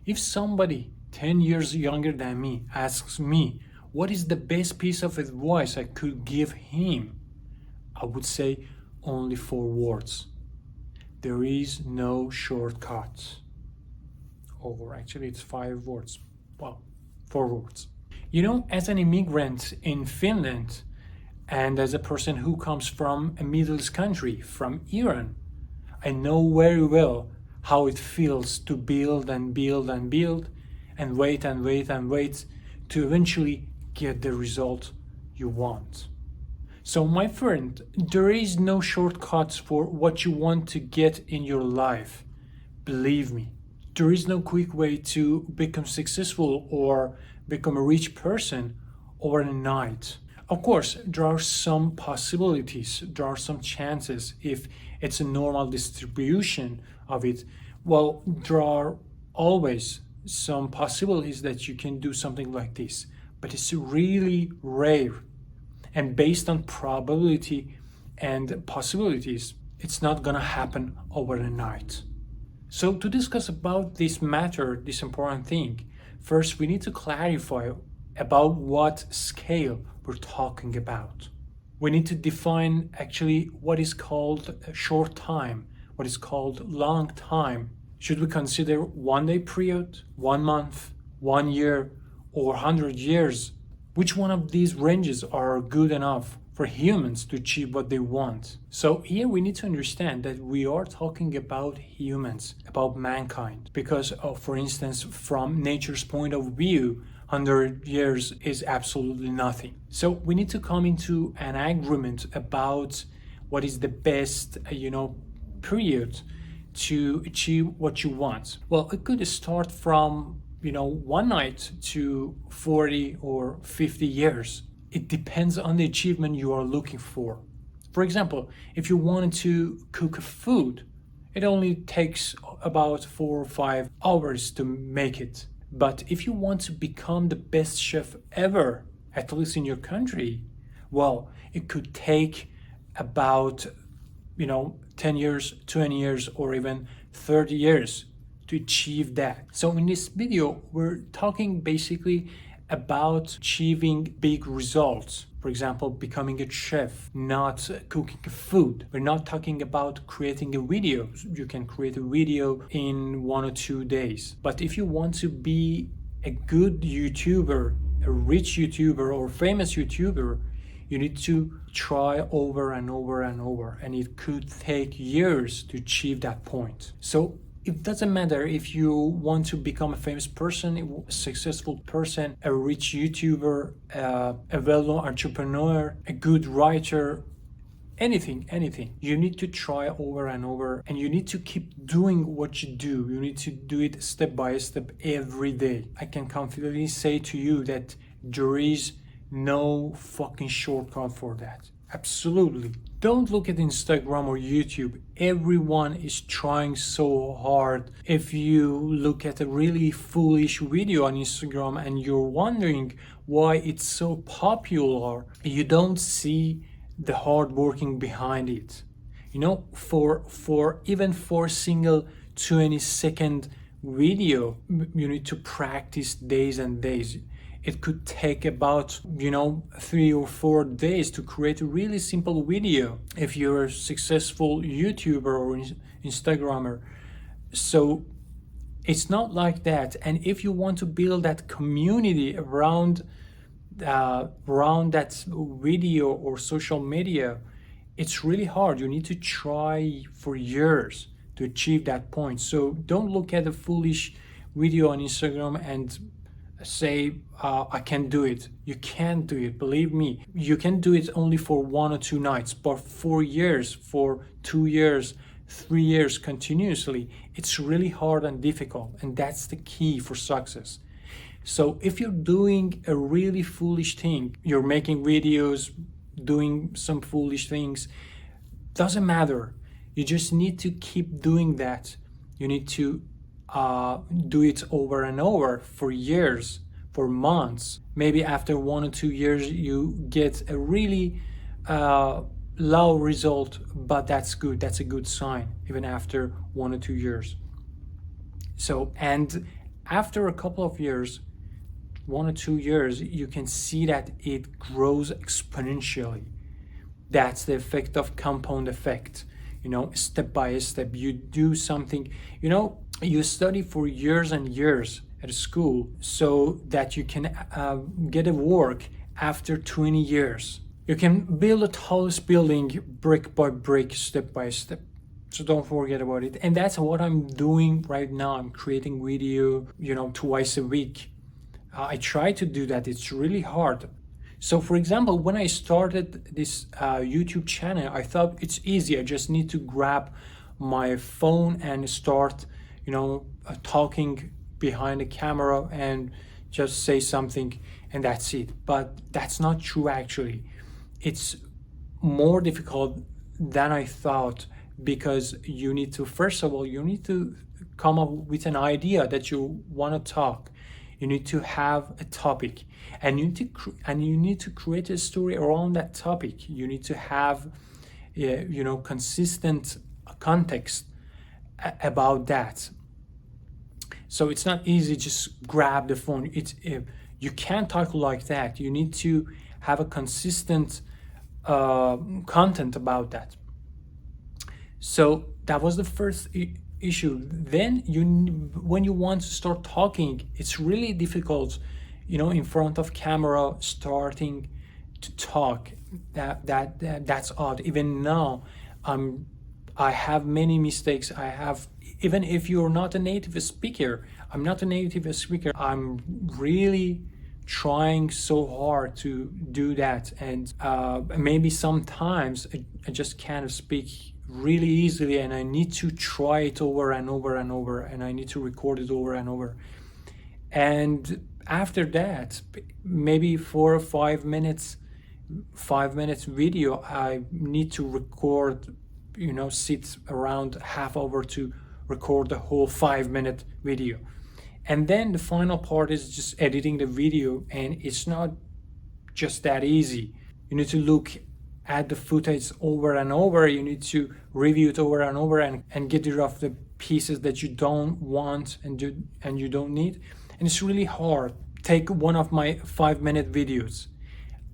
If somebody 10 years younger than me asks me what is the best piece of advice I could give him, I would say only 4 words. There is no shortcut. Or actually, it's 5 words. Well, 4 words. As an immigrant in Finland, and as a person who comes from a Middle East country, from Iran, I know very well how it feels to build and build and build and wait and wait and wait to eventually get the result you want. So my friend, there is no shortcuts for what you want to get in your life. Believe me, there is no quick way to become successful or become a rich person overnight. Of course, there are some possibilities, there are some chances if it's a normal distribution of it. Well, there are always some possibilities that you can do something like this, but it's really rare. And based on probability and possibilities, it's not gonna happen overnight. So to discuss about this matter, this important thing, first we need to clarify about what scale we're talking about. We need to define actually what is called a short time, what is called long time. Should we consider 1 day period, 1 month, 1 year, or 100 years? Which one of these ranges are good enough for humans to achieve what they want? So here we need to understand that we are talking about humans, about mankind, because for instance, from nature's point of view, 100 years is absolutely nothing. So we need to come into an agreement about what is the best, period to achieve what you want. Well, it could start from, 1 night to 40 or 50 years. It depends on the achievement you are looking for. For example, if you wanted to cook food, it only takes about 4 or 5 hours to make it. But if you want to become the best chef ever, at least in your country, well, it could take about, 10 years, 20 years, or even 30 years to achieve that. So in this video, we're talking basically about achieving big results. For example, becoming a chef, not cooking food. We're not talking about creating a video. You can create a video in 1 or 2 days. But if you want to be a good YouTuber, a rich YouTuber or famous YouTuber, you need to try over and over and over. And it could take years to achieve that point. So it doesn't matter if you want to become a famous person, a successful person, a rich YouTuber, a well-known entrepreneur, a good writer, anything. You need to try over and over, and you need to keep doing what you do. You need to do it step by step every day. I can confidently say to you that there is no fucking shortcut for that. Absolutely. Don't look at Instagram or YouTube. Everyone is trying so hard. If you look at a really foolish video on Instagram and you're wondering why it's so popular, you don't see the hard working behind it. For even for a single 20-second video, you need to practice days and days. It could take about 3 or 4 days to create a really simple video if you're a successful YouTuber or Instagrammer. So it's not like that. And if you want to build that community around that video or social media, it's really hard. You need to try for years to achieve that point. So don't look at a foolish video on Instagram and say, I can do it. You can't do it, believe me. You can do it only for 1 or 2 nights, but for years, for 2 years, 3 years continuously, it's really hard and difficult, and that's the key for success. So if you're doing a really foolish thing, you're making videos, doing some foolish things, doesn't matter. You just need to keep doing that. You need to do it over and over for years, for months. Maybe after 1 or 2 years you get a really low result, but that's good. That's a good sign, even after 1 or 2 years. So, and after a couple of years, 1 or 2 years, you can see that it grows exponentially. That's the effect of compound effect. Step by step, you do something, you study for years and years at school so that you can get a work after 20 years. You can build a tallest building brick by brick, step by step. So don't forget about it. And that's what I'm doing right now. I'm creating video, twice a week. I try to do that. It's really hard. So for example, when I started this YouTube channel, I thought it's easy. I just need to grab my phone and start, talking behind the camera and just say something, and that's it. But that's not true, actually. It's more difficult than I thought, because you need to, first of all, you need to come up with an idea that you want to talk. You need to have a topic, and you need to create a story around that topic. You need to have, consistent context about that. So it's not easy just grab the phone. You can't talk like that. You need to have a consistent content about that. So that was the first issue. Then when you want to start talking, it's really difficult, in front of camera, starting to talk. That's odd. Even now, I have many mistakes. Even if you're not a native speaker, I'm not a native speaker. I'm really trying so hard to do that, and maybe sometimes I just can't speak really easily, and I need to try it over and over and over, and I need to record it over and over. And after that, maybe 4 or 5 minutes video, I need to record, sit around half hour to record the whole 5-minute video. And then the final part is just editing the video, and it's not just that easy. You need to look at the footage over and over. You need to review it over and over, and get rid of the pieces that you don't want and you don't need. And it's really hard. Take one of my 5-minute videos.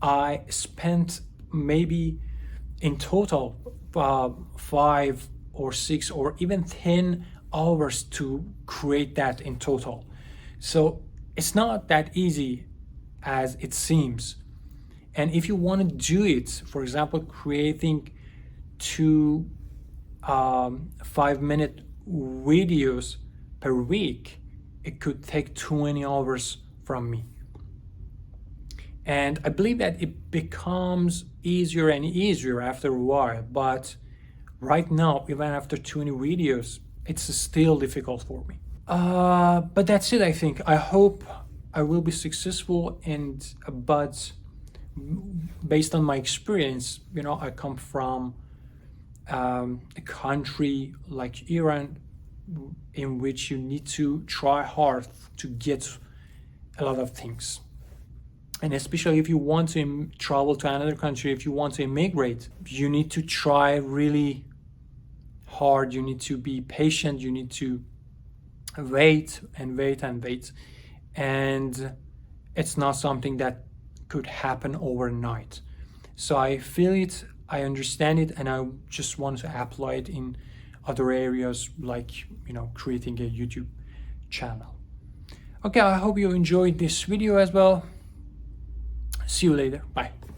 I spent maybe in total 5 or 6 or even 10 hours to create that in total. So it's not that easy as it seems. And if you want to do it, for example, creating 2 5-minute videos per week, it could take 20 hours from me. And I believe that it becomes easier and easier after a while, but right now, even after 20 videos, it's still difficult for me. But that's it, I think. I hope I will be successful, but based on my experience, I come from a country like Iran, in which you need to try hard to get a lot of things. And especially if you want to travel to another country, if you want to immigrate, you need to try really hard. You need to be patient. You need to wait and wait and wait. And it's not something that could happen overnight. So I feel it, I understand it, and I just want to apply it in other areas, like, creating a YouTube channel. Okay, I hope you enjoyed this video as well. See you later. Bye.